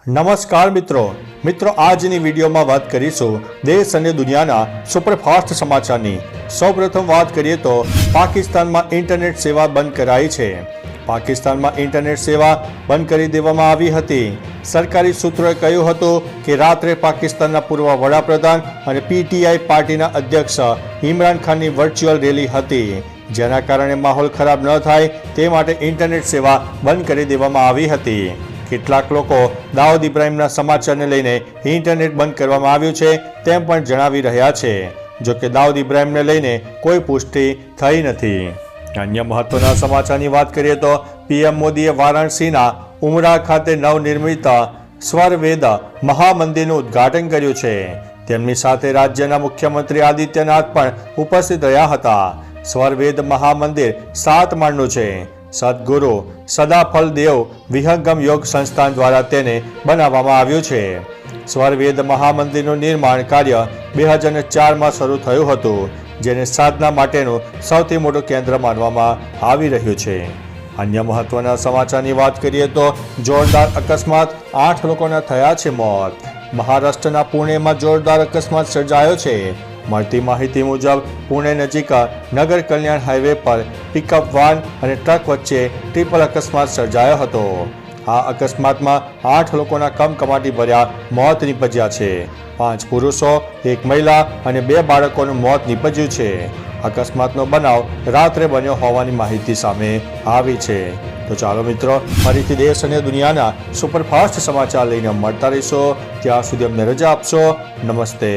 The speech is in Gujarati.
નમસ્કાર મિત્રો આજની વિડીયોમાં વાત કરીશું દેશ અને દુનિયાના સુપરફાસ્ટ સમાચારની। સૌપ્રથમ વાત કરીએ તો પાકિસ્તાનમાં ઇન્ટરનેટ સેવા બંધ કરાઈ છે। પાકિસ્તાનમાં ઇન્ટરનેટ સેવા બંધ કરી દેવામાં આવી હતી। સરકારી સૂત્રોએ કહ્યું હતું કે રાત્રે પાકિસ્તાનના પૂર્વ વડાપ્રધાન અને પીટીઆઈ પાર્ટીના અધ્યક્ષ ઇમરાન ખાનની વર્ચ્યુઅલ રેલી હતી, જેના કારણે માહોલ ખરાબ ન થાય તે માટે ઇન્ટરનેટ સેવા બંધ કરી દેવામાં આવી હતી। કેટલાક લોકો દાઉદ ઇબ્રાહિમના સમાચારને લઈને ઇન્ટરનેટ બંધ કરવામાં આવ્યું છે તેમ પણ જણાવી રહ્યા છે, જો કે દાઉદ ઇબ્રાહિમને લઈને કોઈ પુષ્ટિ થઈ નથી। અન્ય મહત્વના સમાચારની વાત કરીએ તો પીએમ મોદીએ વારાણસીના ઉમરા ખાતે નવનિર્મિત સ્વરવેદ મહામંદિરનું ઉદ્ઘાટન કર્યું છે। તેમની સાથે રાજ્યના મુખ્યમંત્રી આદિત્યનાથ પણ ઉપસ્થિત રહ્યા હતા। સ્વરવેદ મહામંદિર 7 માળનું છે। સદગુરુ સદાફલ દેવ વિહંગમ યોગ સંસ્થાન દ્વારા તેને બનાવવામાં આવ્યું છે। સ્વરવેદ મહામંદિરનું નિર્માણ કાર્ય 2004માં શરૂ થયું હતું, જેને સાધના માટેનું સૌથી મોટું કેન્દ્ર માનવામાં આવી રહ્યું છે। અન્ય મહત્વના સમાચારની વાત કરીએ તો જોરદાર અકસ્માત, 8 લોકોના થયા છે મોત। મહારાષ્ટ્રના પુણેમાં જોરદાર અકસ્માત સર્જાયો છે। મળતી માહિતી મુજબ પુણે નજીક નગર કલ્યાણ હાઈવે પર પિકઅપ વાન અને ટ્રક વચ્ચે ટ્રિપલ અકસ્માત સર્જાયો હતો। આ અકસ્માતમાં 8 લોકોના કમકમાટી ભર્યા મોત નીપજ્યા છે। 5 પુરુષો, 1 મહિલા અને 2 બાળકોનું મોત નીપજ્યું છે। અકસ્માતનો બનાવ રાત્રે બન્યો હોવાની માહિતી સામે આવી છે। તો ચાલો મિત્રો, ફરીથી દેશ અને દુનિયાના સુપરફાસ્ટ સમાચાર લઈને મળતા રહીશો। ત્યાં સુધી અમને રજા આપશો। નમસ્તે।